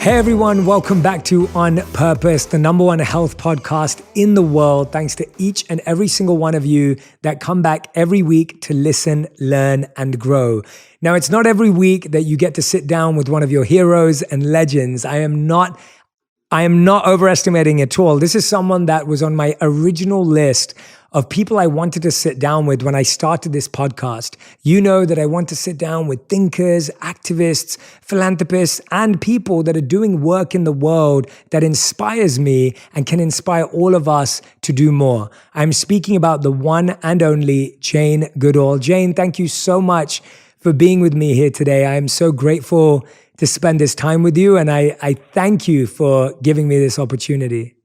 Hey everyone, welcome back to On Purpose, the number one health podcast in the world. Thanks to each and every single one of you that come back every week to listen, learn, and grow. Now, it's not every week that you get to sit down with one of your heroes and legends. I am not overestimating at all. This is someone that was on my original list of people I wanted to sit down with when I started this podcast. You know that I want to sit down with thinkers, activists, philanthropists, and people that are doing work in the world that inspires me and can inspire all of us to do more. I'm speaking about the one and only Jane Goodall. Jane, thank you so much for being with me here today. I am so grateful to spend this time with you, and I thank you for giving me this opportunity.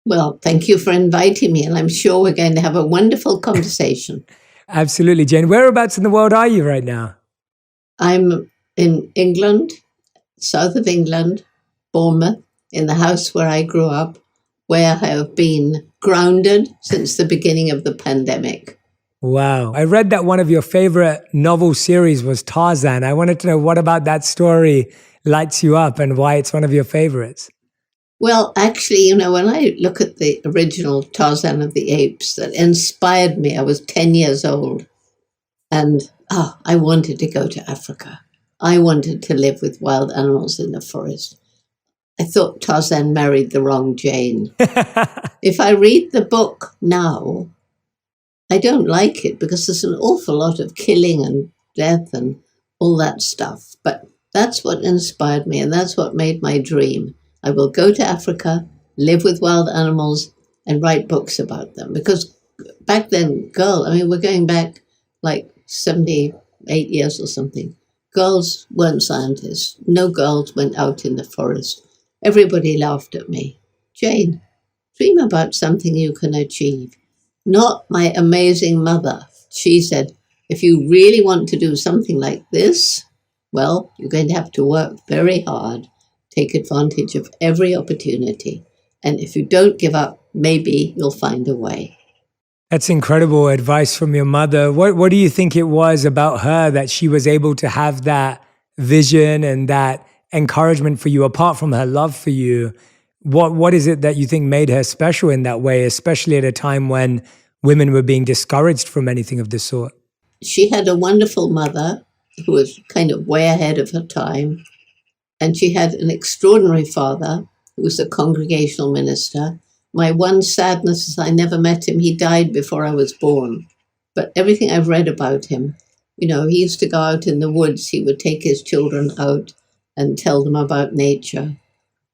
Well, thank you for inviting me, and I'm sure we're going to have a wonderful conversation. Absolutely, Jane. Whereabouts in the world are you right now? I'm in England, south of England, Bournemouth, in the house where I grew up, where I have been grounded since the beginning of the pandemic. Wow. I read that one of your favorite novel series was Tarzan. I wanted to know what about that story lights you up and why it's one of your favorites. Well, actually, when I look at the original Tarzan of the Apes that inspired me, I was 10 years old, and I wanted to go to Africa. I wanted to live with wild animals in the forest. I thought Tarzan married the wrong Jane. If I read the book now, I don't like it because there's an awful lot of killing and death and all that stuff. But that's what inspired me, and that's what made my dream. I will go to Africa, live with wild animals, and write books about them. Because back then, we're going back like 78 years or something. Girls weren't scientists. No girls went out in the forest. Everybody laughed at me. Jane, dream about something you can achieve. Not my amazing mother. She said, if you really want to do something like this, well, you're going to have to work very hard. Take advantage of every opportunity. And if you don't give up, maybe you'll find a way. That's incredible advice from your mother. What do you think it was about her that she was able to have that vision and that encouragement for you, apart from her love for you? What is it that you think made her special in that way, especially at a time when women were being discouraged from anything of this sort? She had a wonderful mother who was kind of way ahead of her time. And she had an extraordinary father who was a congregational minister. My one sadness is I never met him. He died before I was born. But everything I've read about him, he used to go out in the woods. He would take his children out and tell them about nature.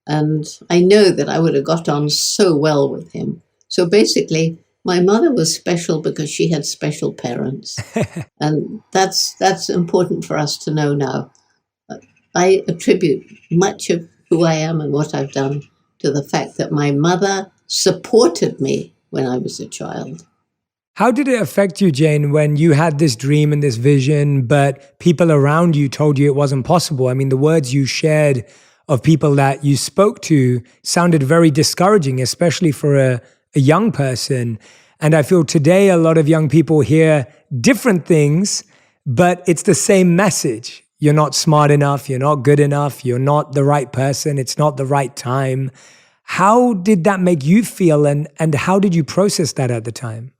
And I know that I would have got on so well with him. So basically, my mother was special because she had special parents. And that's important for us to know now. I attribute much of who I am and what I've done to the fact that my mother supported me when I was a child. How did it affect you, Jane, when you had this dream and this vision, but people around you told you it wasn't possible? I mean, the words you shared of people that you spoke to sounded very discouraging, especially for a young person. And I feel today a lot of young people hear different things, but it's the same message. You're not smart enough, you're not good enough, you're not the right person, it's not the right time. How did that make you feel, and how did you process that at the time?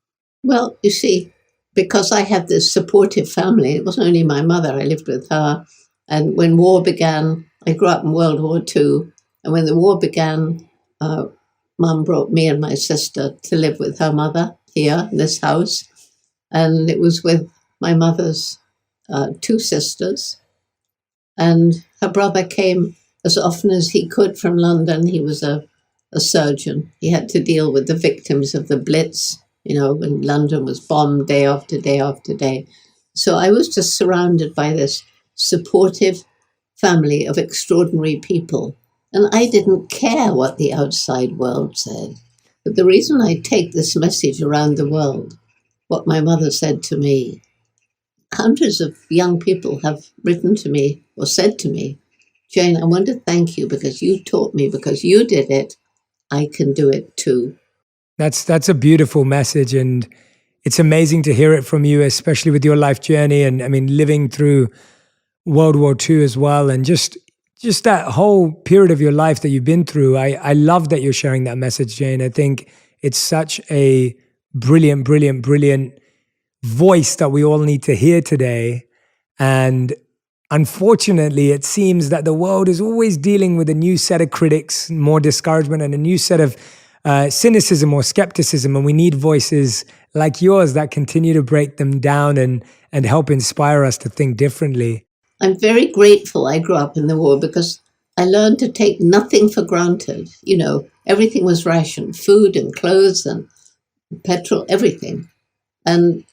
Well, you see, because I had this supportive family, it wasn't only my mother, I lived with her. And when war began, I grew up in World War II, and when the war began, Mum brought me and my sister to live with her mother here in this house. And it was with my mother's two sisters. And her brother came as often as he could from London. He was a surgeon. He had to deal with the victims of the Blitz, when London was bombed day after day after day. So I was just surrounded by this supportive family of extraordinary people. And I didn't care what the outside world said. But the reason I take this message around the world, what my mother said to me, hundreds of young people have written to me or said to me, Jane, I want to thank you because you taught me, because you did it, I can do it too. That's a beautiful message, and it's amazing to hear it from you, especially with your life journey and living through World War II as well, and just just that whole period of your life that you've been through. I love that you're sharing that message, Jane. I think it's such a brilliant, brilliant, brilliant voice that we all need to hear today. And unfortunately, it seems that the world is always dealing with a new set of critics, more discouragement, and a new set of cynicism or skepticism. And we need voices like yours that continue to break them down and help inspire us to think differently. I'm very grateful I grew up in the war because I learned to take nothing for granted. Everything was rationed, food and clothes and petrol, everything. And,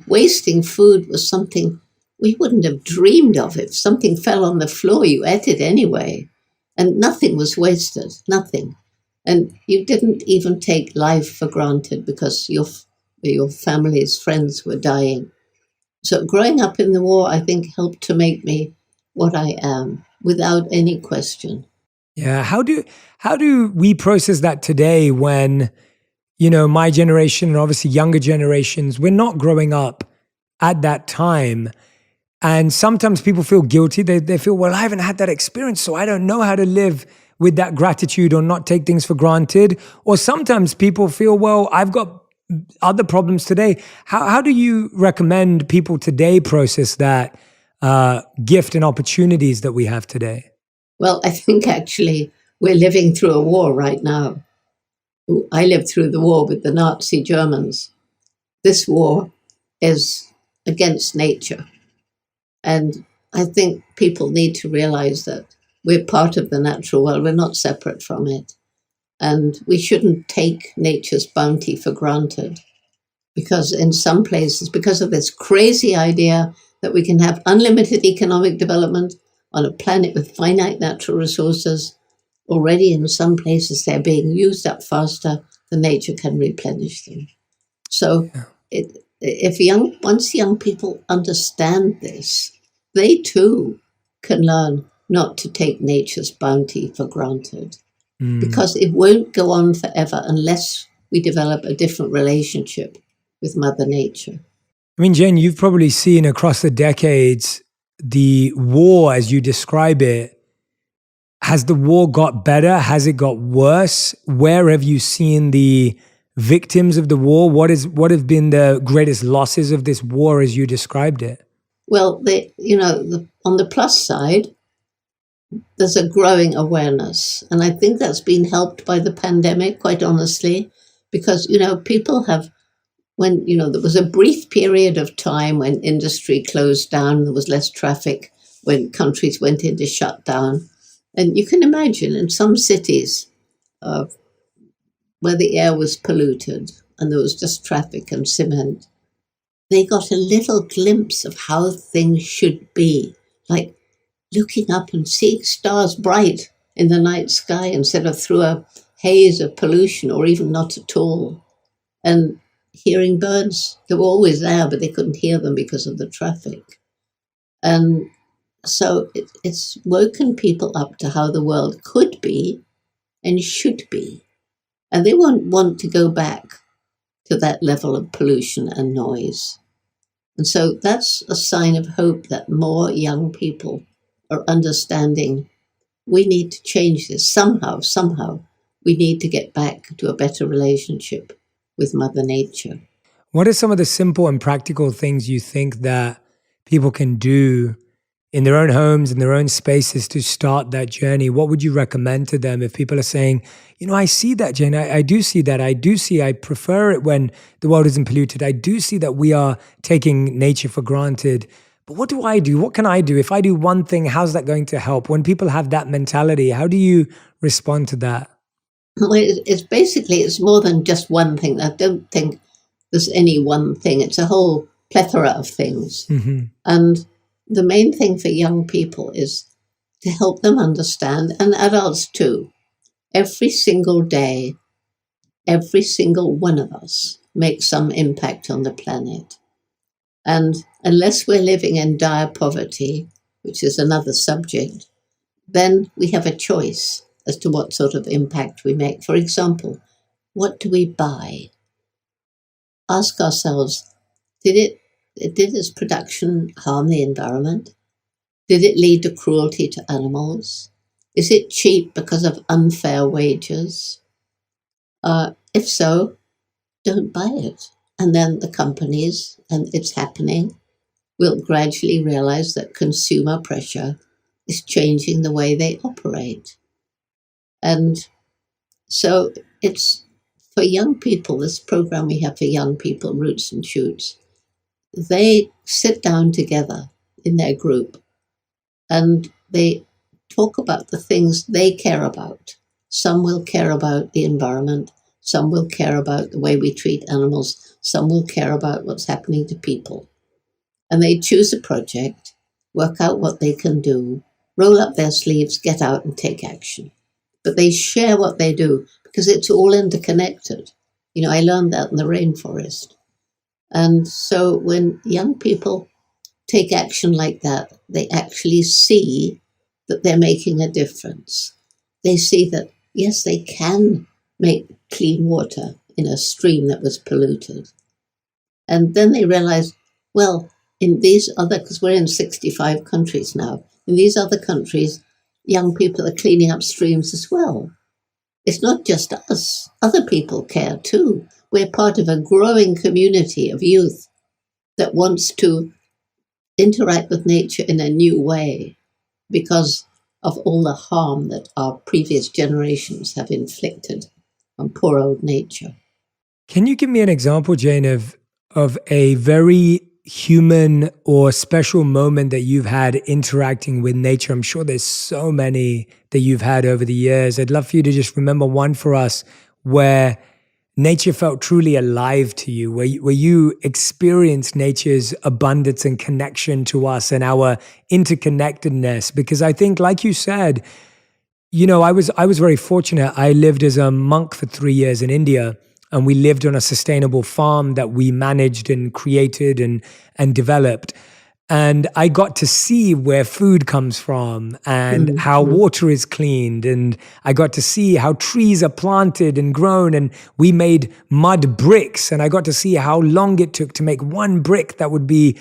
wasting food was something we wouldn't have dreamed of. If something fell on the floor, you ate it anyway. And nothing was wasted, nothing. And you didn't even take life for granted because your family's friends were dying. So growing up in the war, I think, helped to make me what I am, without any question. Yeah. How do we process that today when, my generation and obviously younger generations, we're not growing up at that time. And sometimes people feel guilty. They feel, well, I haven't had that experience, so I don't know how to live with that gratitude or not take things for granted. Or sometimes people feel, well, I've got other problems today. How do you recommend people today process that gift and opportunities that we have today? Well, I think actually we're living through a war right now. I lived through the war with the Nazi Germans. This war is against nature. And I think people need to realize that we're part of the natural world. We're not separate from it. And we shouldn't take nature's bounty for granted. Because in some places, because of this crazy idea that we can have unlimited economic development on a planet with finite natural resources, already in some places they're being used up faster than nature can replenish them. So once young people understand this, they too can learn not to take nature's bounty for granted, because it won't go on forever unless we develop a different relationship with Mother Nature. I mean, Jane, you've probably seen across the decades the war as you describe it. Has the war got better? Has it got worse? Where have you seen the victims of the war? What have been the greatest losses of this war as you described it? Well, on the plus side, there's a growing awareness. And I think that's been helped by the pandemic, quite honestly, because, people have, when, there was a brief period of time when industry closed down, there was less traffic, when countries went into shutdown. And you can imagine in some cities where the air was polluted and there was just traffic and cement, they got a little glimpse of how things should be, like looking up and seeing stars bright in the night sky instead of through a haze of pollution or even not at all. And hearing birds, they were always there, but they couldn't hear them because of the traffic. And so it's woken people up to how the world could be and should be. And they won't want to go back to that level of pollution and noise. And so that's a sign of hope that more young people are understanding we need to change this. Somehow, we need to get back to a better relationship with Mother Nature. What are some of the simple and practical things you think that people can do in their own homes, in their own spaces to start that journey? What would you recommend to them if people are saying, I see that, Jane, I do see that. I prefer it when the world isn't polluted. I do see that we are taking nature for granted. But what do I do? What can I do? If I do one thing, how's that going to help? When people have that mentality, how do you respond to that? Well, it's more than just one thing. I don't think there's any one thing. It's a whole plethora of things. Mm-hmm. And the main thing for young people is to help them understand, and adults too, every single day, every single one of us makes some impact on the planet. And unless we're living in dire poverty, which is another subject, then we have a choice as to what sort of impact we make. For example, what do we buy? Ask ourselves, did its production harm the environment? Did it lead to cruelty to animals? Is it cheap because of unfair wages? If so, don't buy it. And then the companies, and it's happening, will gradually realize that consumer pressure is changing the way they operate. And so it's for young people, this program we have for young people, Roots and Shoots, they sit down together in their group and they talk about the things they care about. Some will care about the environment, some will care about the way we treat animals, some will care about what's happening to people. And they choose a project, work out what they can do, roll up their sleeves, get out and take action. But they share what they do because it's all interconnected. I learned that in the rainforest. And so when young people take action like that, they actually see that they're making a difference. They see that, yes, they can make clean water in a stream that was polluted. And then they realize, well, in these other, because we're in 65 countries now, in these other countries, young people are cleaning up streams as well. It's not just us. Other people care too. We're part of a growing community of youth that wants to interact with nature in a new way because of all the harm that our previous generations have inflicted on poor old nature. Can you give me an example, Jane, of a very human or special moment that you've had interacting with nature? I'm sure there's so many that you've had over the years. I'd love for you to just remember one for us where nature felt truly alive to you, where you experienced nature's abundance and connection to us and our interconnectedness. Because I think, like you said, I was very fortunate. I lived as a monk for 3 years in India, and we lived on a sustainable farm that we managed and created and developed. And I got to see where food comes from and how water is cleaned. And I got to see how trees are planted and grown. And we made mud bricks. And I got to see how long it took to make one brick that would be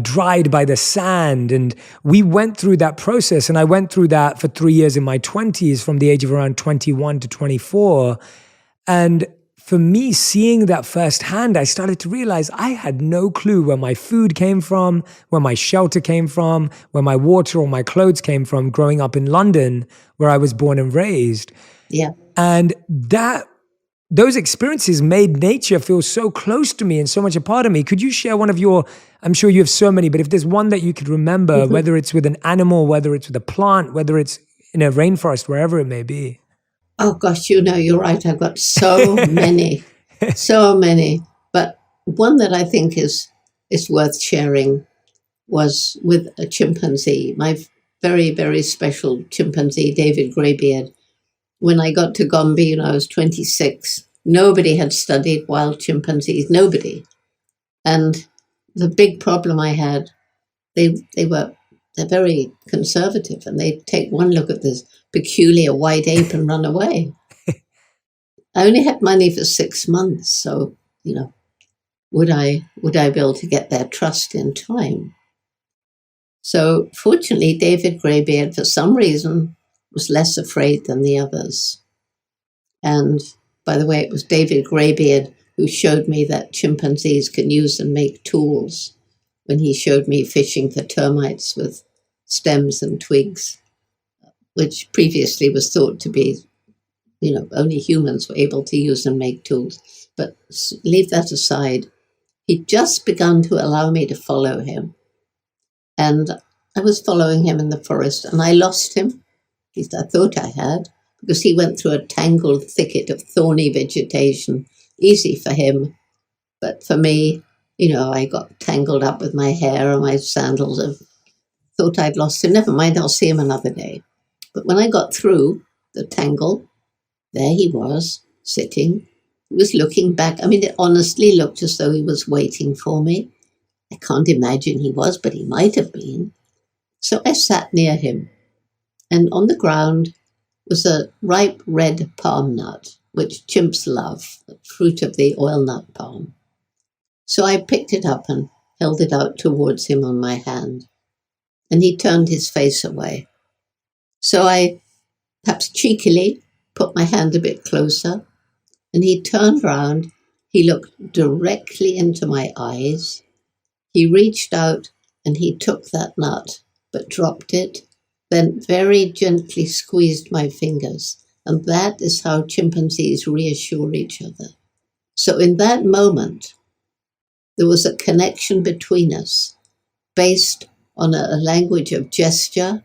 dried by the sand. And we went through that process. And I went through that for 3 years in my 20s, from the age of around 21 to 24. And for me, seeing that firsthand, I started to realize I had no clue where my food came from, where my shelter came from, where my water or my clothes came from growing up in London, where I was born and raised. Yeah. And those experiences made nature feel so close to me and so much a part of me. Could you share one of your, I'm sure you have so many, but if there's one that you could remember, whether it's with an animal, whether it's with a plant, whether it's in a rainforest, wherever it may be. Oh gosh, you're right. I've got so many, so many. But one that I think is worth sharing was with a chimpanzee, my very, very special chimpanzee, David Greybeard. When I got to Gombe, I was 26. Nobody had studied wild chimpanzees, nobody. And the big problem I had, they're very conservative, and they'd take one look at this peculiar white ape and run away. I only had money for 6 months, so would I be able to get their trust in time? So fortunately, David Greybeard, for some reason, was less afraid than the others. And by the way, it was David Greybeard who showed me that chimpanzees can use and make tools, when he showed me fishing for termites with stems and twigs, which previously was thought to be, only humans were able to use and make tools. But leave that aside. He'd just begun to allow me to follow him. And I was following him in the forest, and I lost him. At least I thought I had, because he went through a tangled thicket of thorny vegetation. Easy for him. But for me, I got tangled up with my hair and my sandals. I thought I'd lost him. Never mind, I'll see him another day. But when I got through the tangle, there he was, sitting. He was looking back. I mean, it honestly looked as though he was waiting for me. I can't imagine he was, but he might have been. So I sat near him, and on the ground was a ripe red palm nut, which chimps love, the fruit of the oil nut palm. So I picked it up and held it out towards him on my hand. and he turned his face away. So I, perhaps cheekily, put my hand a bit closer, and he turned round. He looked directly into my eyes. He reached out and he took that nut, but dropped it, then very gently squeezed my fingers. And that is how chimpanzees reassure each other. So in that moment, there was a connection between us based on a language of gesture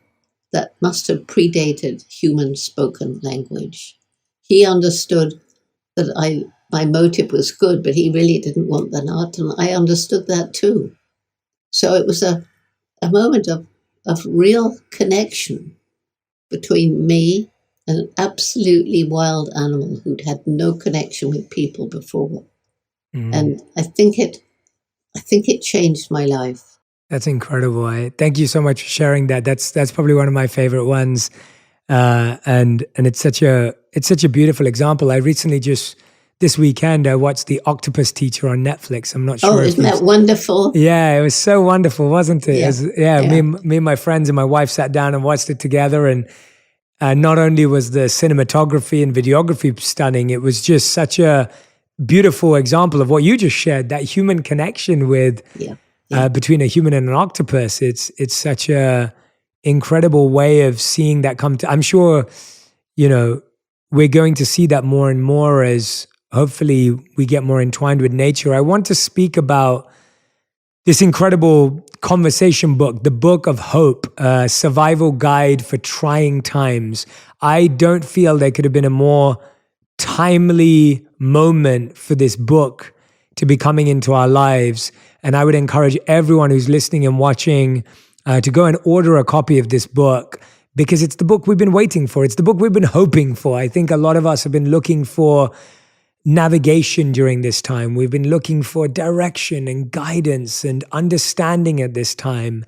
that must have predated human spoken language. He understood that my motive was good, but he really didn't want the nut, and I understood that too. So it was a moment of real connection between me and an absolutely wild animal who'd had no connection with people before. And I think it changed my life. That's incredible. Thank you so much for sharing that. That's probably one of my favorite ones, and it's such a beautiful example. I recently this weekend I watched The Octopus Teacher on Netflix. I'm not sure. Oh, isn't that wonderful? Yeah, it was so wonderful, wasn't it? Yeah. Me and my friends and my wife sat down and watched it together, and not only was the cinematography and videography stunning, it was just such a beautiful example of what you just shared, that human connection with between a human and an octopus. It's such a incredible way of seeing that come to. I'm sure, we're going to see that more and more as hopefully we get more entwined with nature. I want to speak about this incredible conversation book, The Book of Hope, a survival guide for trying times. I don't feel there could have been a more timely moment for this book to be coming into our lives. And I would encourage everyone who's listening and watching to go and order a copy of this book, because it's the book we've been waiting for. It's the book we've been hoping for. I think a lot of us have been looking for navigation during this time. We've been looking for direction and guidance and understanding at this time.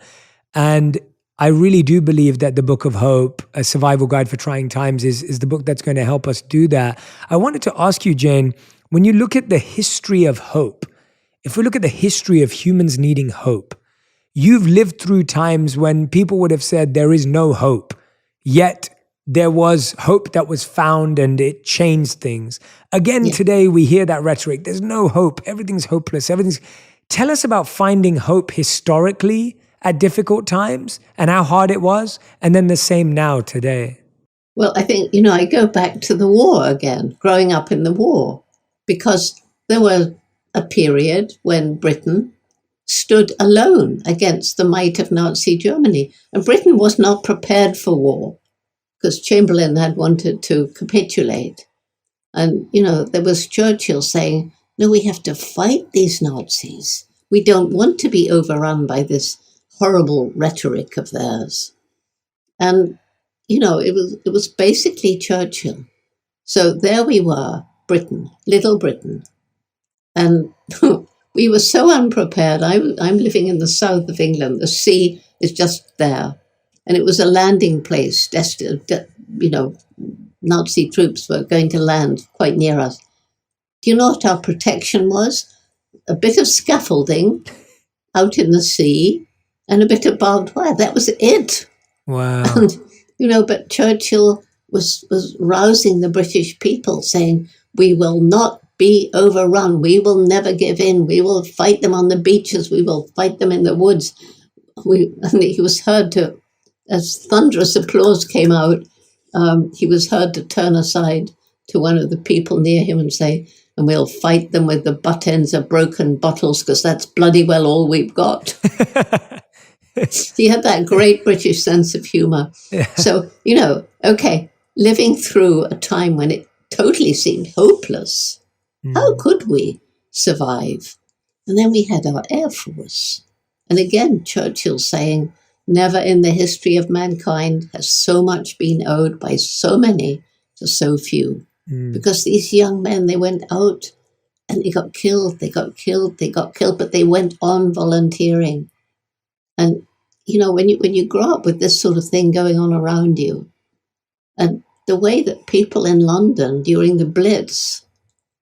And I really do believe that the Book of Hope, a survival guide for trying times, is the book that's going to help us do that. I wanted to ask you, Jane, when you look at the history of hope, if we look at the history of humans needing hope, you've lived through times when people would have said there is no hope, yet there was hope that was found and it changed things. Again, today we hear that rhetoric. There's no hope. Everything's hopeless. Tell us about finding hope historically at difficult times and how hard it was, and then the same now today. Well, I think, I go back to the war again, growing up in the war, because there was a period when Britain stood alone against the might of Nazi Germany. And Britain was not prepared for war because Chamberlain had wanted to capitulate. And, there was Churchill saying, no, we have to fight these Nazis. We don't want to be overrun by this horrible rhetoric of theirs. And, it was basically Churchill. So there we were, Britain, little Britain. And we were so unprepared. I'm living in the south of England. The sea is just there. And it was a landing place. Nazi troops were going to land quite near us. Do you know what our protection was? A bit of scaffolding out in the sea and a bit of barbed wire. That was it. Wow. And, but Churchill was rousing the British people, saying, we will not be overrun. We will never give in. We will fight them on the beaches. We will fight them in the woods. And he was heard to, as thunderous applause came out, he was heard to turn aside to one of the people near him and say, and we'll fight them with the butt ends of broken bottles because that's bloody well all we've got. He had that great British sense of humor. Yeah. So, living through a time when it totally seemed hopeless. How could we survive? And then we had our Air Force. And again, Churchill saying, never in the history of mankind has so much been owed by so many to so few. Because these young men, they went out and they got killed, but they went on volunteering. And, when you grow up with this sort of thing going on around you, and the way that people in London during the Blitz,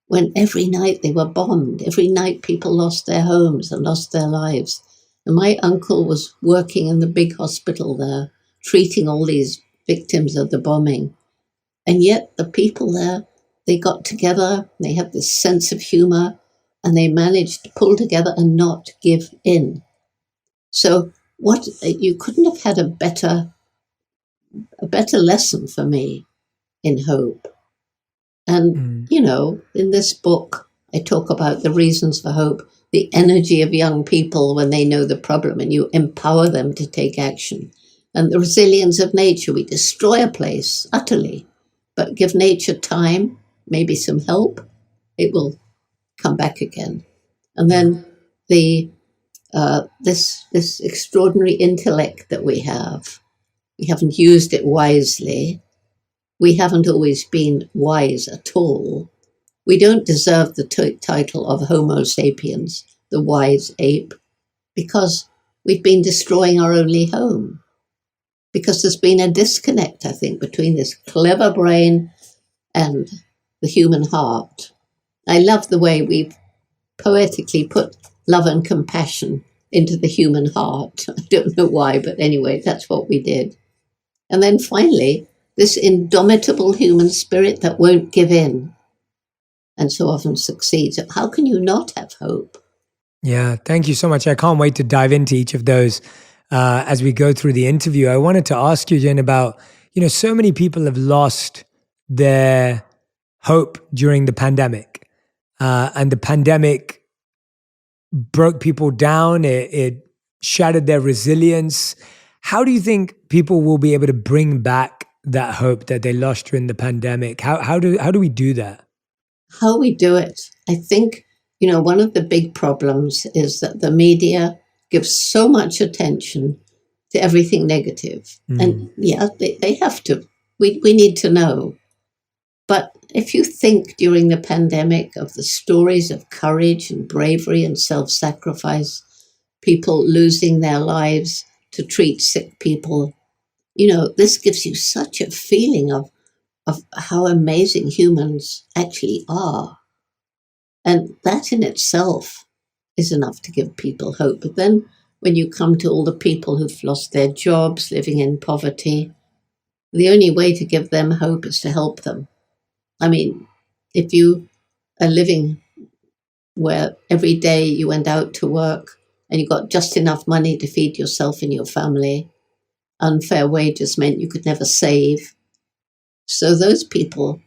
when every night they were bombed, every night people lost their homes and lost their lives. And my uncle was working in the big hospital there, treating all these victims of the bombing. And yet the people there, they got together, they had this sense of humor, and they managed to pull together and not give in. So what you couldn't have had a better lesson for me in hope. And, in this book, I talk about the reasons for hope, the energy of young people when they know the problem and you empower them to take action. And the resilience of nature. We destroy a place utterly, but give nature time, maybe some help, it will come back again. And then the this extraordinary intellect that we haven't used it wisely. We haven't always been wise at all. We don't deserve the title of Homo sapiens, the wise ape, because we've been destroying our only home. Because there's been a disconnect, I think, between this clever brain and the human heart. I love the way we've poetically put love and compassion into the human heart. I don't know why, but anyway, that's what we did. And then finally, this indomitable human spirit that won't give in and so often succeeds. How can you not have hope? Yeah, thank you so much. I can't wait to dive into each of those as we go through the interview. I wanted to ask you, Jen, about, so many people have lost their hope during the pandemic. And the pandemic broke people down. It shattered their resilience. How do you think people will be able to bring back that hope that they lost during the pandemic? How do we do that? How we do it, I think, one of the big problems is that the media gives so much attention to everything negative. And yeah, they have to. We need to know. But if you think during the pandemic of the stories of courage and bravery and self-sacrifice, people losing their lives to treat sick people, this gives you such a feeling of how amazing humans actually are. And that in itself is enough to give people hope. But then when you come to all the people who've lost their jobs, living in poverty, the only way to give them hope is to help them. I mean, if you are living where every day you went out to work and you got just enough money to feed yourself and your family, unfair wages meant you could never save. So those people,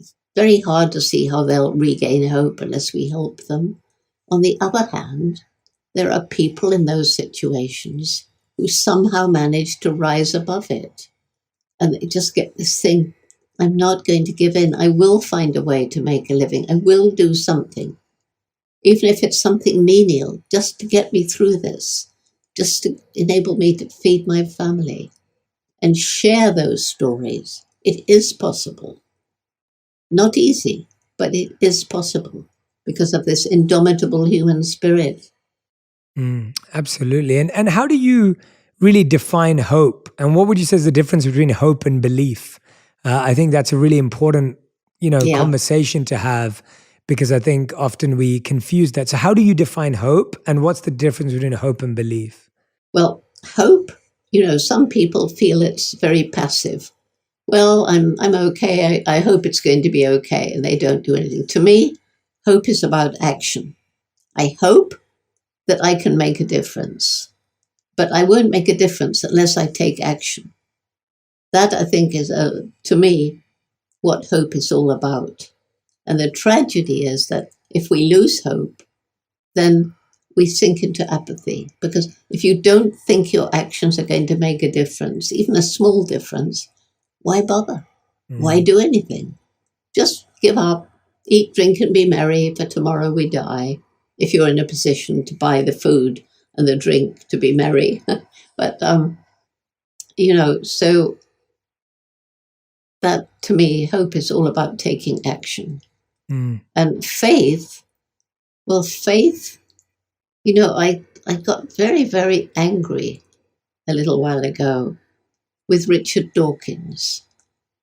it's very hard to see how they'll regain hope unless we help them. On the other hand, there are people in those situations who somehow manage to rise above it. And they just get this thing, I'm not going to give in. I will find a way to make a living. I will do something. Even if it's something menial, just to get me through this, just to enable me to feed my family and share those stories. It is possible. Not easy, but it is possible because of this indomitable human spirit. Absolutely. And how do you really define hope? And what would you say is the difference between hope and belief? I think that's a really important, conversation to have, because I think often we confuse that. So how do you define hope, and what's the difference between hope and belief? Well, hope, some people feel it's very passive. Well, I'm okay. I hope it's going to be okay. And they don't do anything. To me, hope is about action. I hope that I can make a difference, but I won't make a difference unless I take action. That, I think, is, to me, what hope is all about. And the tragedy is that if we lose hope, then we sink into apathy. Because if you don't think your actions are going to make a difference, even a small difference, why bother? Why do anything? Just give up, eat, drink, and be merry, for tomorrow we die, if you're in a position to buy the food and the drink to be merry. But, so that, to me, hope is all about taking action. And faith, I got very, very angry a little while ago with Richard Dawkins,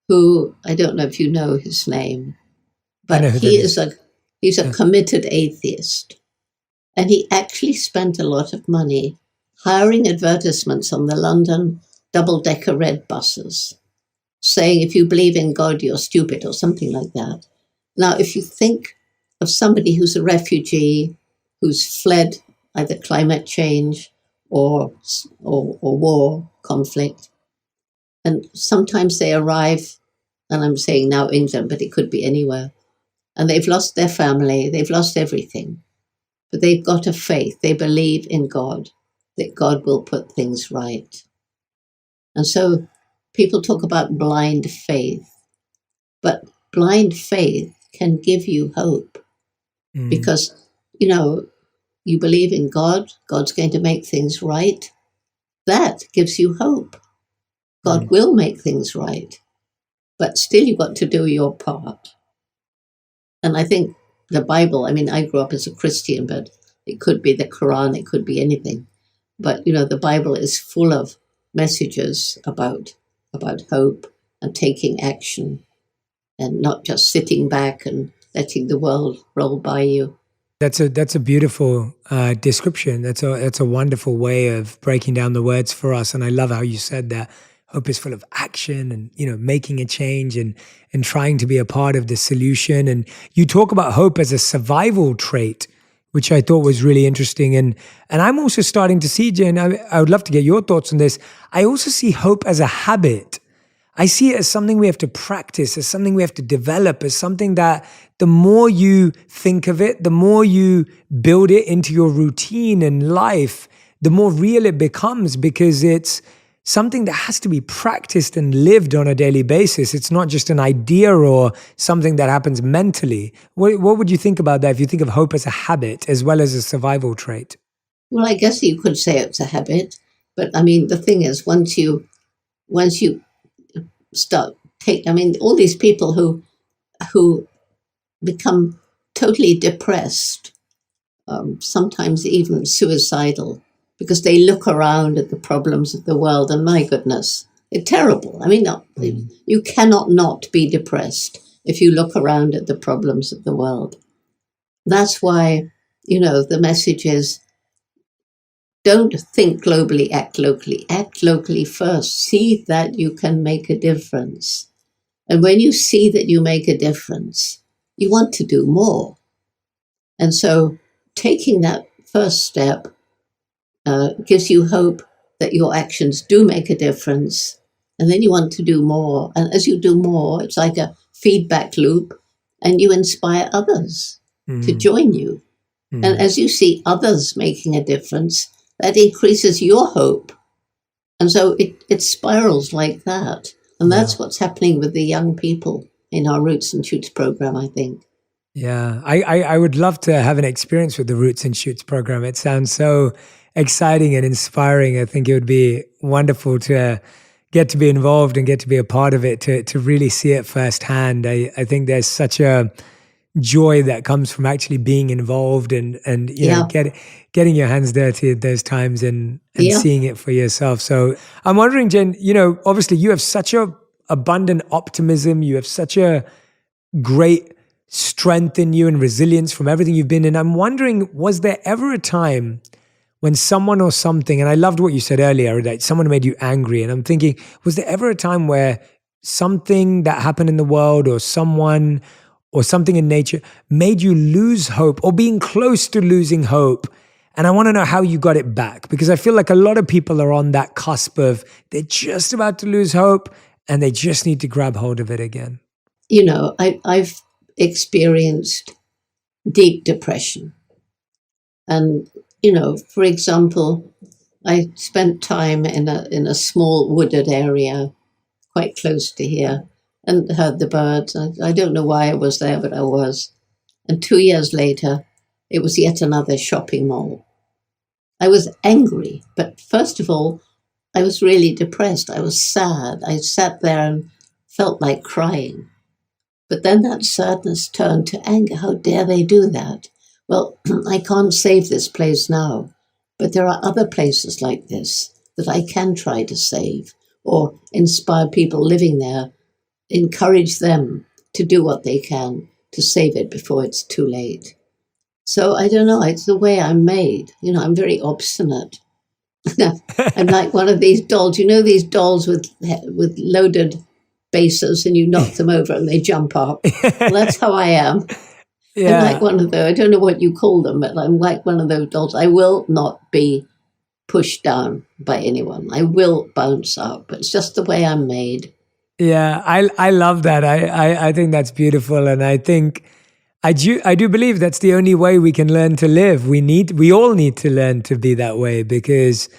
who, I don't know if you know his name, but he's a committed atheist. And he actually spent a lot of money hiring advertisements on the London double-decker red buses, saying, if you believe in God, you're stupid, or something like that. Now, if you think of somebody who's a refugee, who's fled either climate change or war, conflict, and sometimes they arrive, and I'm saying now England, but it could be anywhere, and they've lost their family, they've lost everything, but they've got a faith, they believe in God, that God will put things right. And so people talk about blind faith, but blind faith can give you hope because, you believe in God, God's going to make things right. That gives you hope. God will make things right, but still you've got to do your part. And I think the Bible, I grew up as a Christian, but it could be the Quran, it could be anything. But, the Bible is full of messages about hope and taking action and not just sitting back and letting the world roll by you. That's a beautiful description. That's a wonderful way of breaking down the words for us. And I love how you said that hope is full of action and making a change and trying to be a part of the solution. And you talk about hope as a survival trait, which I thought was really interesting. And I'm also starting to see, Jen, I would love to get your thoughts on this. I also see hope as a habit. I see it as something we have to practice, as something we have to develop, as something that the more you think of it, the more you build it into your routine and life, the more real it becomes because it's something that has to be practiced and lived on a daily basis. It's not just an idea or something that happens mentally. What would you think about that if you think of hope as a habit as well as a survival trait? Well, I guess you could say it's a habit, but the thing is, once you start all these people who become totally depressed, sometimes even suicidal, because they look around at the problems of the world and my goodness, they're terrible. You cannot not be depressed if you look around at the problems of the world. That's why, the message is, don't think globally, act locally. Act locally first. See that you can make a difference. And when you see that you make a difference, you want to do more. And so taking that first step gives you hope that your actions do make a difference. And then you want to do more. And as you do more, it's like a feedback loop, and you inspire others to join you. And as you see others making a difference, that increases your hope. And so it spirals like that. And that's what's happening with the young people in our Roots and Shoots program, I think. Yeah, I would love to have an experience with the Roots and Shoots program. It sounds so exciting and inspiring. I think it would be wonderful to get to be involved and get to be a part of it, to really see it firsthand. I think there's such a joy that comes from actually being involved and getting your hands dirty at those times and seeing it for yourself. So I'm wondering, Jen, obviously you have such a abundant optimism. You have such a great strength in you and resilience from everything you've been in. I'm wondering, was there ever a time when someone or something, and I loved what you said earlier, that someone made you angry, and I'm thinking, was there ever a time where something that happened in the world or someone or something in nature made you lose hope or being close to losing hope? And I want to know how you got it back, because I feel like a lot of people are on that cusp of they're just about to lose hope and they just need to grab hold of it again. I've experienced deep depression. And, for example, I spent time in a small wooded area quite close to here and heard the birds. I don't know why I was there, but I was. And 2 years later, it was yet another shopping mall. I was angry, but first of all, I was really depressed. I was sad. I sat there and felt like crying. But then that sadness turned to anger. How dare they do that? Well, I can't save this place now, but there are other places like this that I can try to save or inspire people living there, encourage them to do what they can to save it before it's too late. So I don't know, it's the way I'm made. I'm very obstinate. I'm like one of these dolls. You know these dolls with loaded bases, and you knock them over and they jump up. Well, that's how I am. I'm like Yeah. one of those. I don't know what you call them, but I'm like one of those dolls. I will not be pushed down by anyone. I will bounce up. It's just the way I'm made. Yeah, I love that. I think that's beautiful, and I think I do believe that's the only way we can learn to live. We all need to learn to be that way, because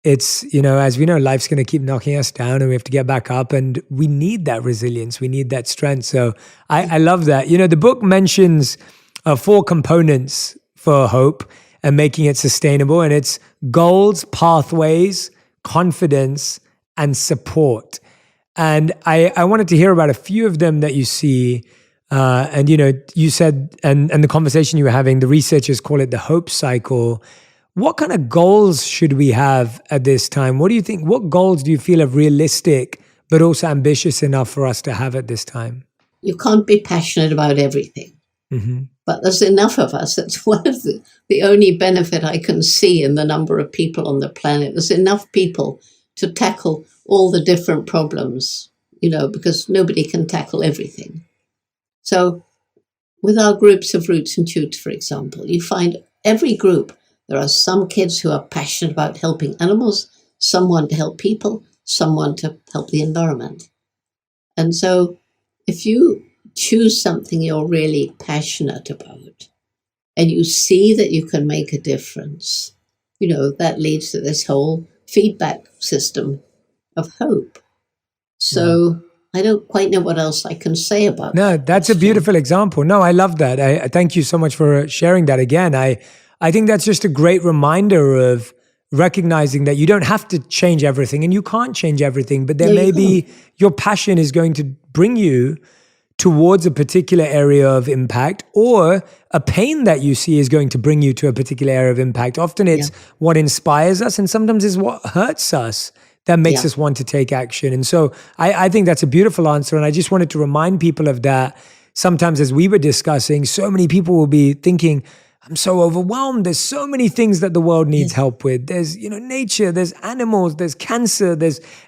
it's, as we know, life's going to keep knocking us down, and we have to get back up, and we need that resilience. We need that strength. So I love that. The book mentions 4 components for hope and making it sustainable, and it's goals, pathways, confidence, and support. And I wanted to hear about a few of them that you see. And you said, and the conversation you were having, the researchers call it the hope cycle. What kind of goals should we have at this time? What do you think? What goals do you feel are realistic, but also ambitious enough for us to have at this time? You can't be passionate about everything. Mm-hmm. But there's enough of us. That's one of the only benefit I can see in the number of people on the planet. There's enough people to tackle all the different problems, because nobody can tackle everything. So with our groups of Roots and Shoots, for example, you find every group, there are some kids who are passionate about helping animals, someone to help people, someone to help the environment. And so if you choose something you're really passionate about and you see that you can make a difference, that leads to this whole feedback system of hope. So I don't quite know what else I can say about that. No, that's a beautiful example. No, I love that. I thank you so much for sharing that again. I think that's just a great reminder of recognizing that you don't have to change everything, and you can't change everything, but there may be your passion is going to bring you towards a particular area of impact, or a pain that you see is going to bring you to a particular area of impact. Often it's what inspires us, and sometimes it's what hurts us that makes us want to take action. And so I think that's a beautiful answer. And I just wanted to remind people of that. Sometimes, as we were discussing, so many people will be thinking, I'm so overwhelmed. There's so many things that the world needs help with. There's, nature, there's animals, there's cancer,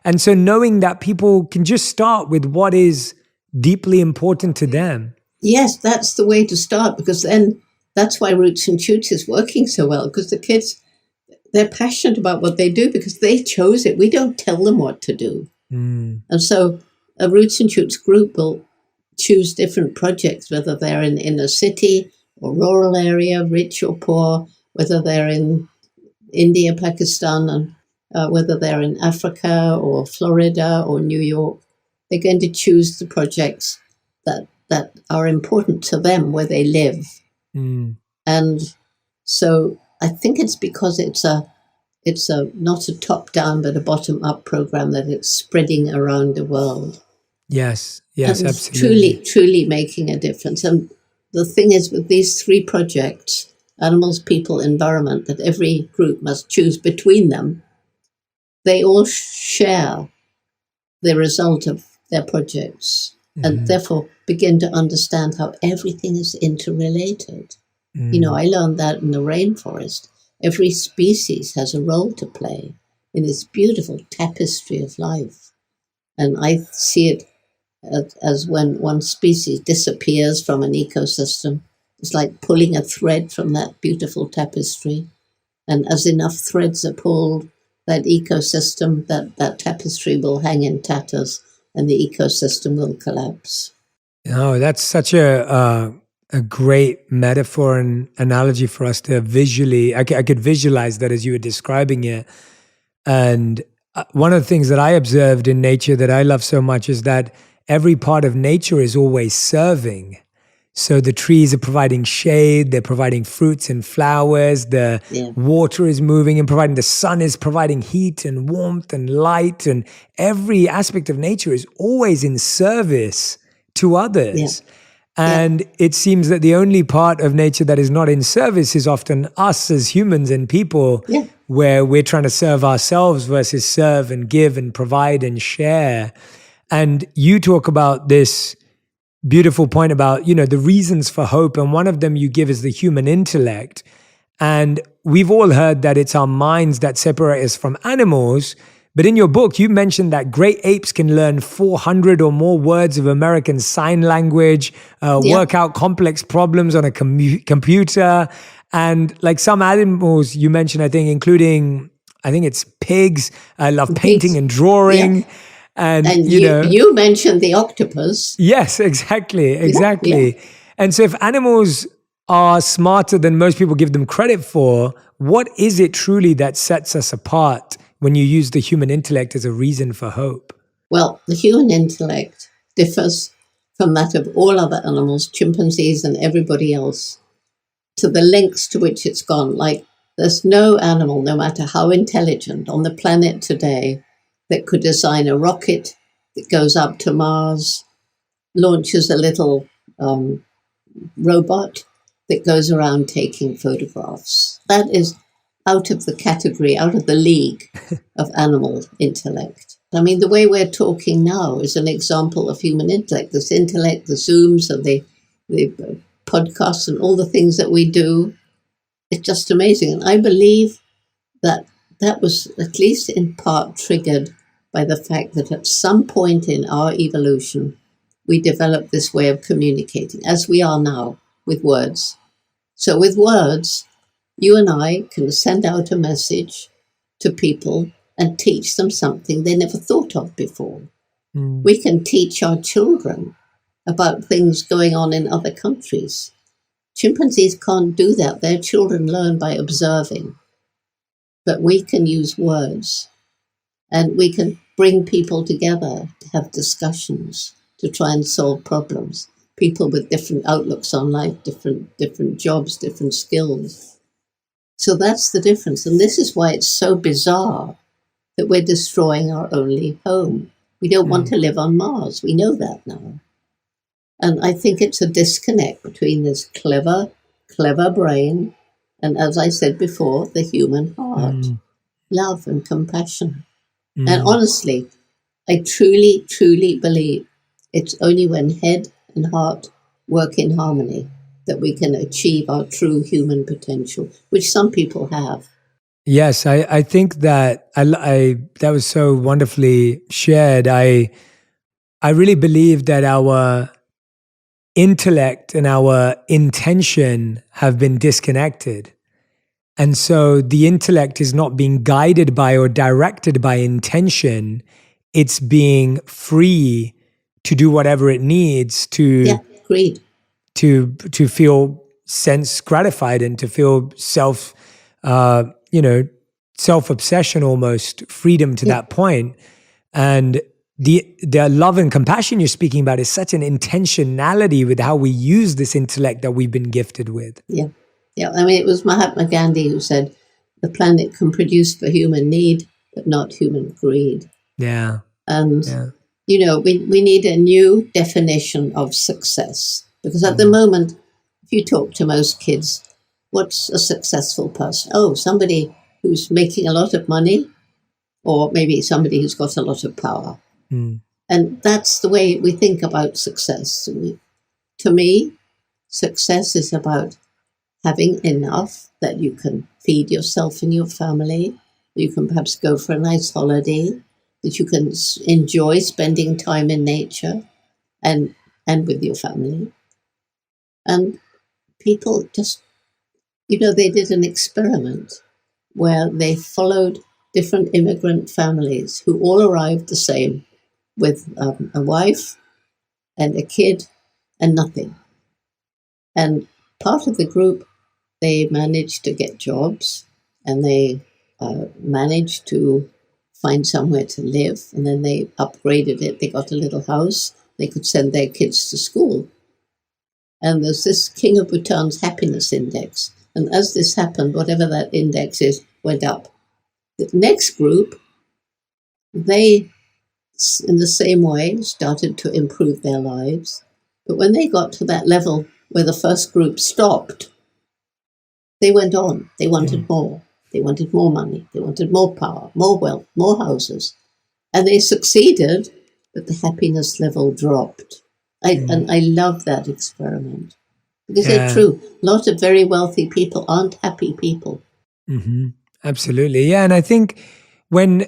and so knowing that people can just start with what is deeply important to them. Yes, that's the way to start, because then that's why Roots and Shoots is working so well, because the kids, they're passionate about what they do because they chose it. We don't tell them what to do. And so a Roots and Shoots group will choose different projects, whether they're in a city or rural area, rich or poor, whether they're in India, Pakistan, and whether they're in Africa or Florida or New York. They're going to choose the projects that are important to them where they live. And so I think it's because it's a not a top-down but a bottom-up program that it's spreading around the world. Yes, and absolutely. Truly making a difference. And the thing is, with these 3 projects, animals, people, environment, that every group must choose between them, they all share the result of their projects and therefore begin to understand how everything is interrelated. I learned that in the rainforest. Every species has a role to play in this beautiful tapestry of life. And I see it as when one species disappears from an ecosystem, it's like pulling a thread from that beautiful tapestry. And as enough threads are pulled, that ecosystem, that tapestry will hang in tatters and the ecosystem will collapse. Oh, that's such a great metaphor and analogy for us to visually, I could visualize that as you were describing it. And one of the things that I observed in nature that I love so much is that every part of nature is always serving. So the trees are providing shade, they're providing fruits and flowers, the water is moving and providing, the sun is providing heat and warmth and light, and every aspect of nature is always in service to others. And it seems that the only part of nature that is not in service is often us as humans and people, where we're trying to serve ourselves versus serve and give and provide and share. And you talk about this beautiful point about, the reasons for hope. And one of them you give is the human intellect. And we've all heard that it's our minds that separate us from animals. But in your book, you mentioned that great apes can learn 400 or more words of American Sign Language, work out complex problems on a computer. And like some animals you mentioned, I think, including, I think it's pigs, love painting and drawing. Yeah. And you mentioned the octopus. Yes, exactly. Yeah. And so if animals are smarter than most people give them credit for, what is it truly that sets us apart when you use the human intellect as a reason for hope? Well, the human intellect differs from that of all other animals, chimpanzees and everybody else, to the lengths to which it's gone. Like, there's no animal, no matter how intelligent, on the planet today that could design a rocket that goes up to Mars, launches a little robot that goes around taking photographs. That is out of the category, out of the league of animal intellect. I mean, the way we're talking now is an example of human intellect. This intellect, the Zooms and the podcasts and all the things that we do, it's just amazing. And I believe that was at least in part triggered by the fact that at some point in our evolution, we developed this way of communicating, as we are now, with words. So with words, you and I can send out a message to people and teach them something they never thought of before. We can teach our children about things going on in other countries. Chimpanzees can't do that. Their children learn by observing. But we can use words, and we can bring people together to have discussions, to try and solve problems. People with different outlooks on life, different jobs, different skills. So that's the difference. And this is why it's so bizarre that we're destroying our only home. We don't want to live on Mars. We know that now. And I think it's a disconnect between this clever brain and, as I said before, the human heart, love and compassion. And honestly, I truly, truly believe it's only when head and heart work in harmony that we can achieve our true human potential, which some people have. Yes, I think that I that was so wonderfully shared. I really believe that our intellect and our intention have been disconnected. And so the intellect is not being guided by or directed by intention. It's being free to do whatever it needs to agreed. to feel sense gratified and to feel self-obsession, almost freedom to that point. And the love and compassion you're speaking about is such an intentionality with how we use this intellect that we've been gifted with. Yeah, I mean, it was Mahatma Gandhi who said, the planet can produce for human need, but not human greed. Yeah. And, we need a new definition of success. Because at the moment, if you talk to most kids, what's a successful person? Oh, somebody who's making a lot of money, or maybe somebody who's got a lot of power. And that's the way we think about success. To me, success is about having enough that you can feed yourself and your family, you can perhaps go for a nice holiday, that you can enjoy spending time in nature and with your family. And people just, they did an experiment where they followed different immigrant families who all arrived the same, with a wife and a kid and nothing. And part of the group, they managed to get jobs, and they managed to find somewhere to live, and then they upgraded it. They got a little house. They could send their kids to school. And there's this King of Bhutan's happiness index. And as this happened, whatever that index is, went up. The next group, they, in the same way, started to improve their lives. But when they got to that level where the first group stopped, they went on. They wanted more. They wanted more money. They wanted more power, more wealth, more houses. And they succeeded, but the happiness level dropped. And I love that experiment. Because they're true. A lot of very wealthy people aren't happy people. Absolutely. Yeah. And I think when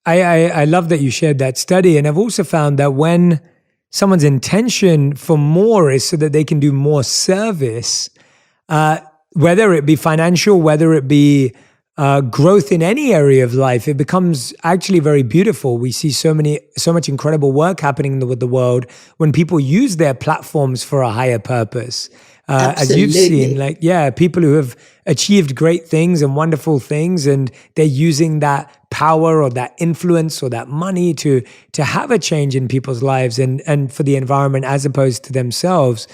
I love that you shared that study. And I've also found that when someone's intention for more is so that they can do more service, whether it be financial, whether it be growth in any area of life, it becomes actually very beautiful. We see so much incredible work happening with the world when people use their platforms for a higher purpose. As you've seen, people who have achieved great things and wonderful things, and they're using that power or that influence or that money to have a change in people's lives and for the environment as opposed to themselves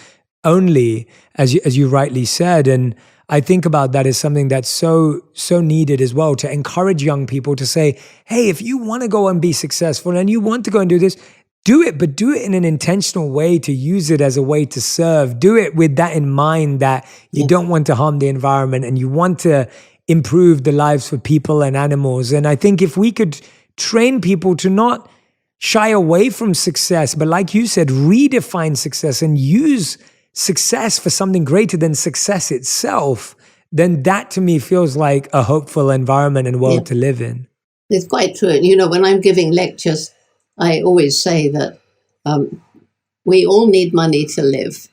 only, as you rightly said. And I think about that as something that's so needed as well, to encourage young people to say, hey, if you want to go and be successful and you want to go and do this, do it, but do it in an intentional way, to use it as a way to serve. Do it with that in mind, that you don't want to harm the environment and you want to improve the lives for people and animals. And I think if we could train people to not shy away from success, but like you said, redefine success and use success for something greater than success itself, then that to me feels like a hopeful environment and world to live in. It's quite true. You know, when I'm giving lectures, I always say that we all need money to live.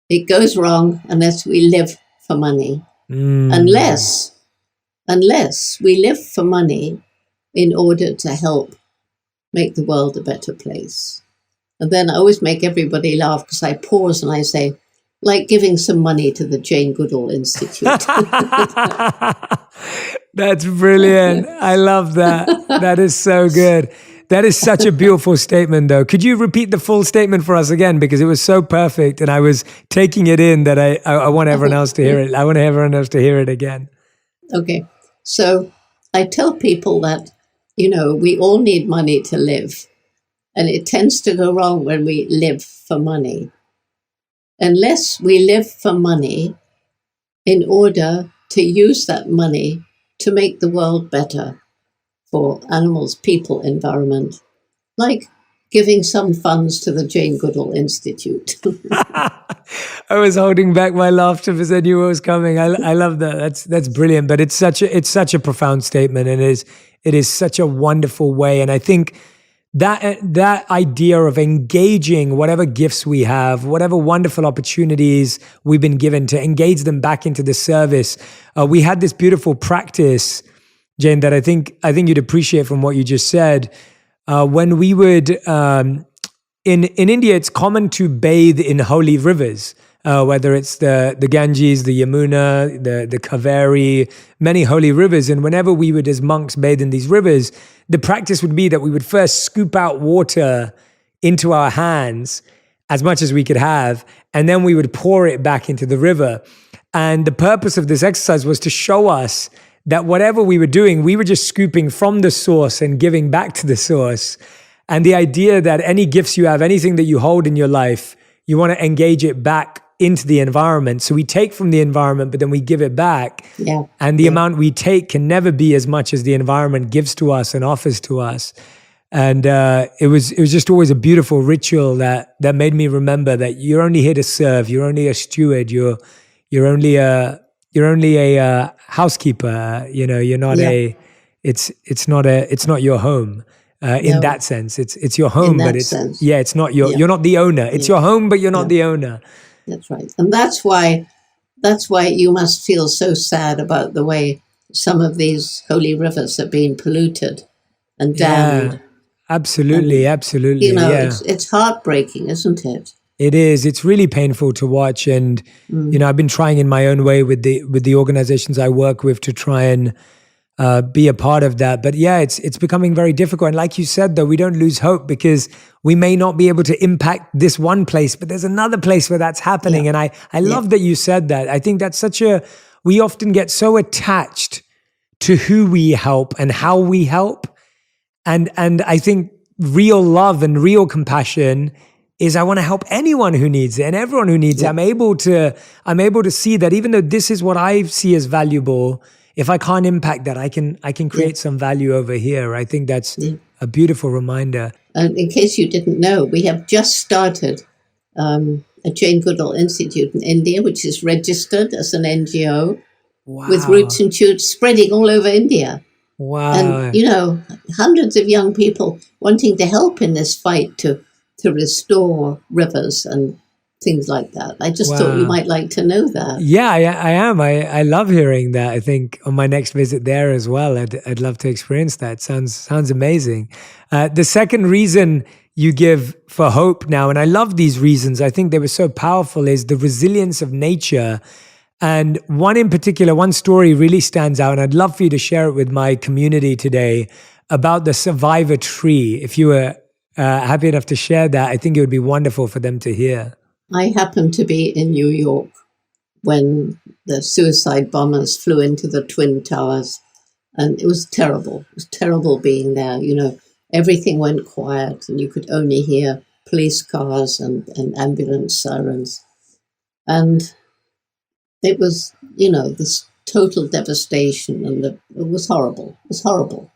It goes wrong unless we live for money. Unless we live for money in order to help make the world a better place. And then I always make everybody laugh because I pause and I say, like giving some money to the Jane Goodall Institute. That's brilliant. I love that. That is so good. That is such a beautiful statement, though. Could you repeat the full statement for us again? Because it was so perfect and I was taking it in that I want everyone else to hear it. I want everyone else to hear it again. Okay. So I tell people that, you know, we all need money to live. And it tends to go wrong when we live for money. Unless we live for money in order to use that money to make the world better for animals, people, environment, like giving some funds to the Jane Goodall Institute. I was holding back my laughter because I knew what was coming. I love that. That's brilliant. But it's such a profound statement, and it is such a wonderful way. And I think that idea of engaging whatever gifts we have, whatever wonderful opportunities we've been given, to engage them back into the service. We had this beautiful practice, Jane, that I think you'd appreciate from what you just said. When we would, in India, it's common to bathe in holy rivers, whether it's the Ganges, the Yamuna, the Kaveri, many holy rivers. And whenever we would, as monks, bathe in these rivers, the practice would be that we would first scoop out water into our hands, as much as we could have, and then we would pour it back into the river. And the purpose of this exercise was to show us that whatever we were doing, we were just scooping from the source and giving back to the source. And the idea that any gifts you have, anything that you hold in your life, you want to engage it back into the environment. So we take from the environment, but then we give it back. Yeah. And the amount we take can never be as much as the environment gives to us and offers to us. And it was just always a beautiful ritual that made me remember that you're only here to serve. You're only a steward. You're only a housekeeper. You know, you're not it's not your home. In that sense, it's your home, but it's not you're not the owner. It's your home, but you're not the owner. That's right. And that's why you must feel so sad about the way some of these holy rivers are being polluted and dammed. Yeah, absolutely. You know, it's heartbreaking, isn't it? It is. It's really painful to watch. And, you know, I've been trying in my own way with the organizations I work with to try and be a part of that. But yeah, it's becoming very difficult. And like you said, though, we don't lose hope because we may not be able to impact this one place, but there's another place where that's happening. And I love that you said that. I think that's we often get so attached to who we help and how we help. And I think real love and real compassion is I want to help anyone who needs it and everyone who needs it. I'm able to see that even though this is what I see as valuable, if I can't impact that, I can create some value over here. I think that's a beautiful reminder. And in case you didn't know, we have just started a Jane Goodall Institute in India, which is registered as an NGO. with roots Wow. and shoots spreading all over India. And, Wow. hundreds of young people wanting to help in this fight to restore rivers and things like that. I just thought you Wow. might like to know that. Yeah, I am. I love hearing that. I think on my next visit there as well, I'd love to experience that. Sounds amazing. The second reason you give for hope now, and I love these reasons. I think they were so powerful. Is the resilience of nature, and one in particular, one story really stands out, and I'd love for you to share it with my community today about the survivor tree. If you were happy enough to share that, I think it would be wonderful for them to hear. I happened to be in New York when the suicide bombers flew into the Twin Towers, and it was terrible. It was terrible being there. Everything went quiet, and you could only hear police cars and ambulance sirens. And it was, this total devastation, and it was horrible. It was horrible.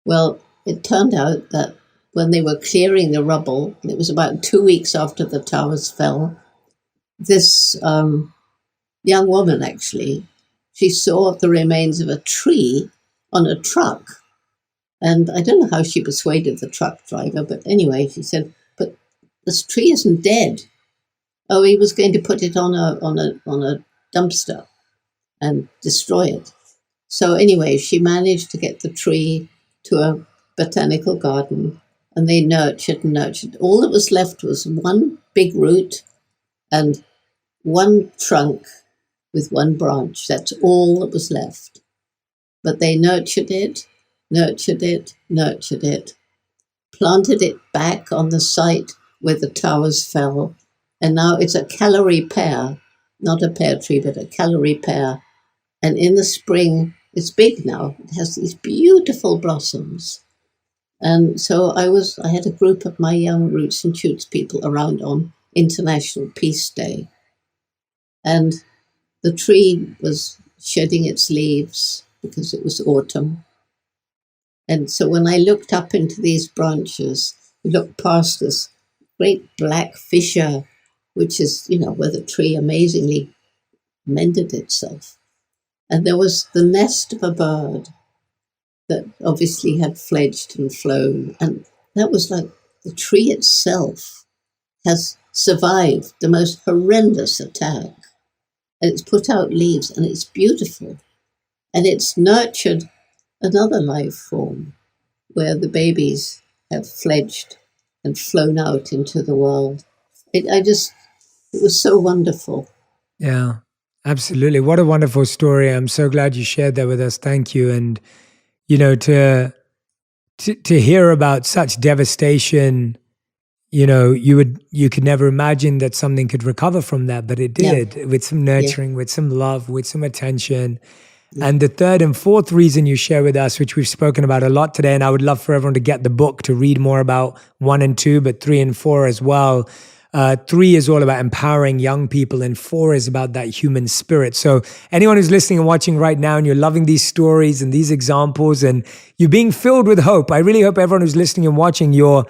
Well, it turned out that when they were clearing the rubble, it was about 2 weeks after the towers fell, this young woman, actually, she saw the remains of a tree on a truck. And I don't know how she persuaded the truck driver, but anyway, she said, "But this tree isn't dead." Oh, he was going to put it on a dumpster and destroy it. So anyway, she managed to get the tree to a botanical garden, and they nurtured and nurtured. All that was left was one big root and one trunk with one branch. That's all that was left. But they nurtured it, nurtured it, nurtured it, planted it back on the site where the towers fell, and now it's a Callery pear, not a pear tree, but a Callery pear. And in the spring, it's big now. It has these beautiful blossoms. And so I had a group of my young Roots and Shoots people around on International Peace Day. And the tree was shedding its leaves because it was autumn. And so when I looked up into these branches, I looked past this great black fissure, which is, where the tree amazingly mended itself. And there was the nest of a bird that obviously had fledged and flown. And that was like the tree itself has survived the most horrendous attack. And it's put out leaves, and it's beautiful. And it's nurtured another life form where the babies have fledged and flown out into the world. It was so wonderful. Yeah, absolutely. What a wonderful story. I'm so glad you shared that with us. Thank you. And, to hear about such devastation, you could never imagine that something could recover from that, but it did, with some nurturing, with some love, with some attention. And the third and fourth reason you share with us, which we've spoken about a lot today, and I would love for everyone to get the book to read more about 1 and 2, but 3 and 4 as well. 3 is all about empowering young people, and 4 is about that human spirit. So anyone who's listening and watching right now, and you're loving these stories and these examples, and you're being filled with hope, I really hope everyone who's listening and watching, your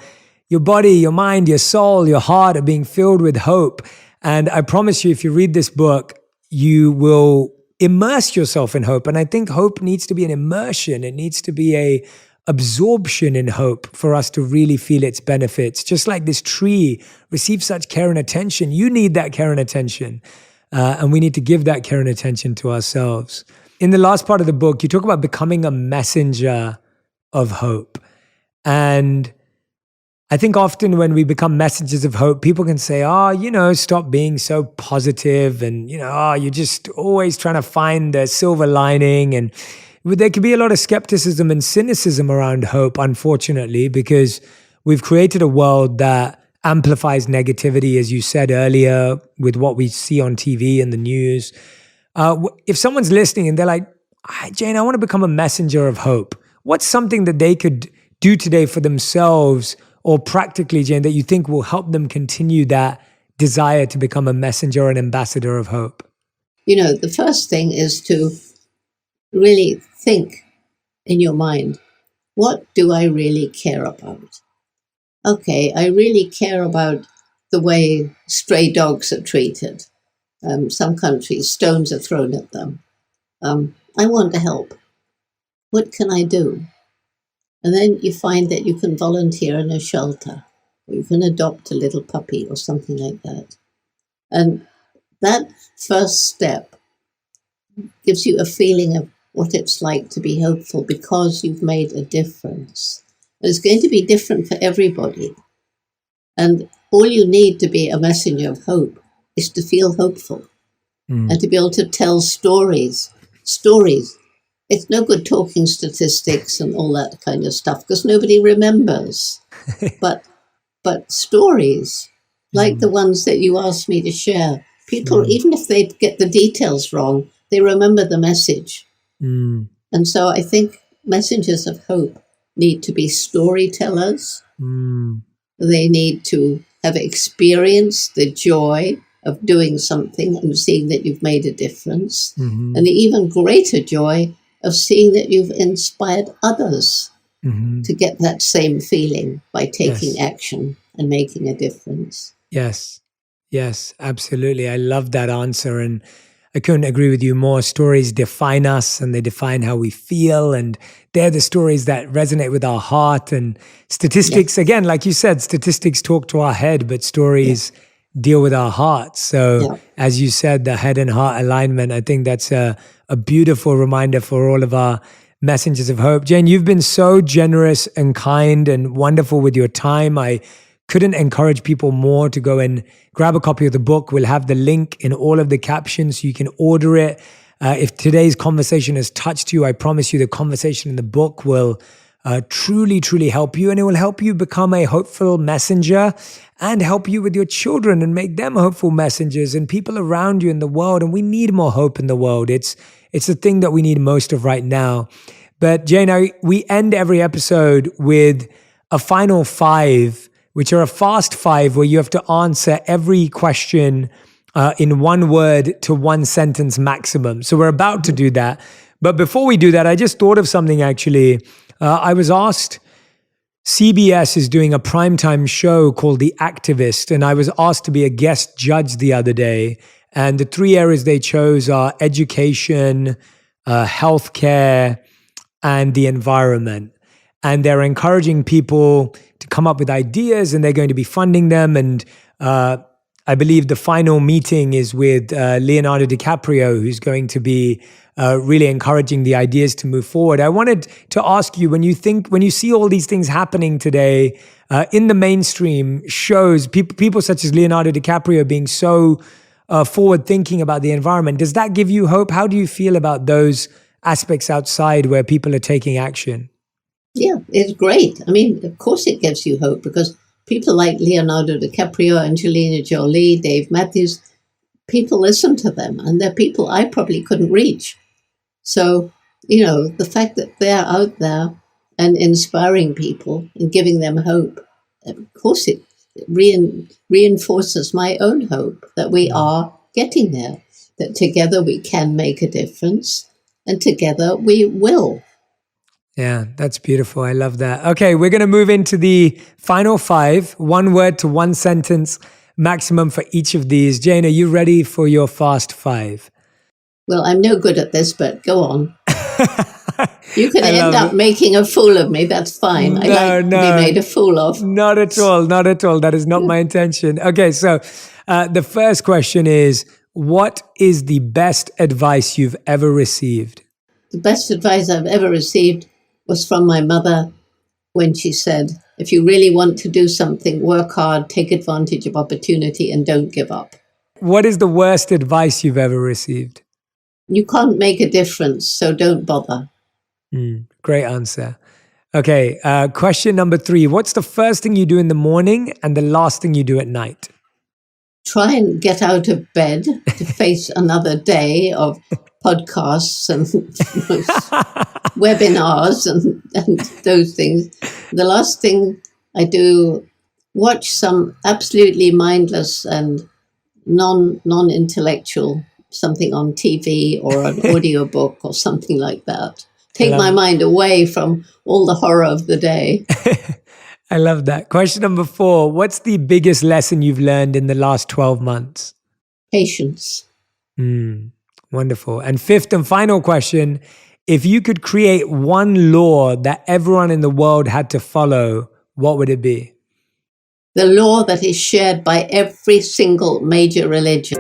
body, your mind, your soul, your heart are being filled with hope. And I promise you, if you read this book, you will immerse yourself in hope. And I think hope needs to be an immersion. It needs to be a absorption in hope for us to really feel its benefits. Just like this tree receives such care and attention, you need that care and attention. And we need to give that care and attention to ourselves. In the last part of the book, you talk about becoming a messenger of hope. And I think often when we become messengers of hope, people can say, stop being so positive, and, you're just always trying to find the silver lining. And there can be a lot of skepticism and cynicism around hope, unfortunately, because we've created a world that amplifies negativity, as you said earlier, with what we see on TV and the news. If someone's listening and they're like, "Hi, Jane, I want to become a messenger of hope," what's something that they could do today for themselves, or practically, Jane, that you think will help them continue that desire to become a messenger or an ambassador of hope? The first thing is to really think in your mind, what do I really care about? Okay, I really care about the way stray dogs are treated. Some countries, stones are thrown at them. I want to help. What can I do? And then you find that you can volunteer in a shelter, or you can adopt a little puppy or something like that. And that first step gives you a feeling of what it's like to be hopeful because you've made a difference. It's going to be different for everybody. And all you need to be a messenger of hope is to feel hopeful and to be able to tell stories. Stories. It's no good talking statistics and all that kind of stuff because nobody remembers. But stories, like the ones that you asked me to share, people, even if they get the details wrong, they remember the message. And so I think messengers of hope need to be storytellers. They need to have experienced the joy of doing something and seeing that you've made a difference. And the even greater joy of seeing that you've inspired others to get that same feeling by taking action and making a difference. Yes, absolutely. I love that answer. And I couldn't agree with you more. Stories define us and they define how we feel. And they're the stories that resonate with our heart. And statistics, again, like you said, statistics talk to our head, but stories deal with our hearts. So as you said, the head and heart alignment, I think that's a beautiful reminder for all of our messengers of hope. Jane, you've been so generous and kind and wonderful with your time. I couldn't encourage people more to go and grab a copy of the book. We'll have the link in all of the captions so you can order it. If today's conversation has touched you, I promise you the conversation in the book will truly, truly help you, and it will help you become a hopeful messenger and help you with your children and make them hopeful messengers and people around you in the world. And we need more hope in the world. It's the thing that we need most of right now. But Jane, we end every episode with a final 5, which are a fast 5 where you have to answer every question in 1 word to 1 sentence maximum. So we're about to do that. But before we do that, I just thought of something actually. I was asked, CBS is doing a primetime show called The Activist, and I was asked to be a guest judge the other day. And the 3 areas they chose are education, healthcare, and the environment. And they're encouraging people to come up with ideas, and they're going to be funding them. And I believe the final meeting is with Leonardo DiCaprio, who's going to be really encouraging the ideas to move forward. I wanted to ask you, when you see all these things happening today in the mainstream shows, people such as Leonardo DiCaprio being so forward thinking about the environment, does that give you hope? How do you feel about those aspects outside where people are taking action? Yeah, it's great. I mean, of course it gives you hope because people like Leonardo DiCaprio, Angelina Jolie, Dave Matthews, people listen to them, and they're people I probably couldn't reach. So, the fact that they're out there and inspiring people and giving them hope, of course it reinforces my own hope that we are getting there, that together we can make a difference, and together we will. Yeah, that's beautiful. I love that. Okay, we're going to move into the final 5, 1 word to 1 sentence maximum for each of these. Jane, are you ready for your fast 5? Well, I'm no good at this, but go on. You can end up making a fool of me. That's fine. I like to be made a fool of. Not at all. Not at all. That is not my intention. Okay, so the first question is, what is the best advice you've ever received? The best advice I've ever received was from my mother when she said, if you really want to do something, work hard, take advantage of opportunity, and don't give up. What is the worst advice you've ever received? You can't make a difference, so don't bother. Great answer. Okay, question number 3. What's the first thing you do in the morning and the last thing you do at night? Try and get out of bed to face another day of podcasts and webinars and those things. The last thing I do, watch some absolutely mindless and non-intellectual, something on TV or an audiobook or something like that. Take my mind away from all the horror of the day. I love that. Question number 4. What's the biggest lesson you've learned in the last 12 months? Patience. Wonderful. And fifth and final question, if you could create one law that everyone in the world had to follow, what would it be? The law that is shared by every single major religion.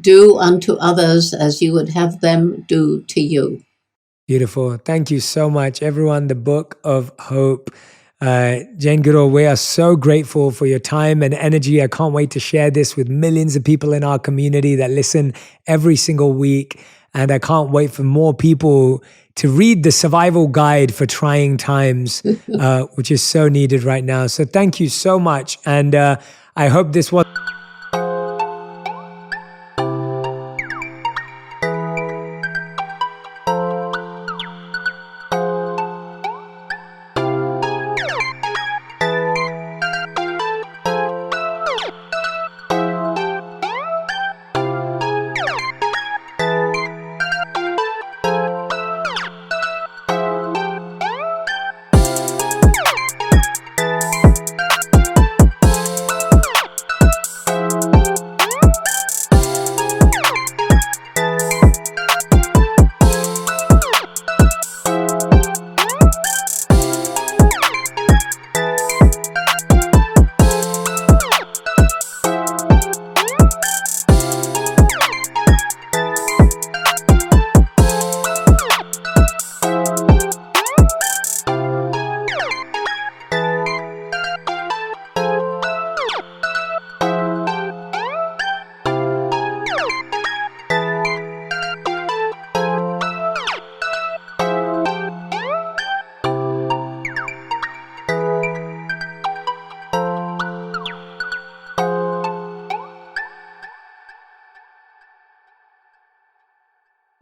Do unto others as you would have them do to you. Beautiful. Thank you so much, everyone. The Book of Hope. Jane Goodall, we are so grateful for your time and energy. I can't wait to share this with millions of people in our community that listen every single week. And I can't wait for more people to read the survival guide for trying times, which is so needed right now. So thank you so much. And I hope this was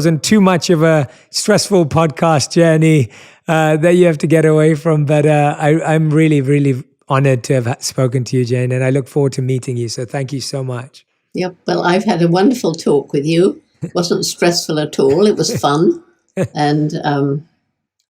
wasn't too much of a stressful podcast journey that you have to get away from. But I'm really, really honored to have spoken to you, Jane, and I look forward to meeting you. So thank you so much. Yep. Well, I've had a wonderful talk with you. It wasn't stressful at all. It was fun. And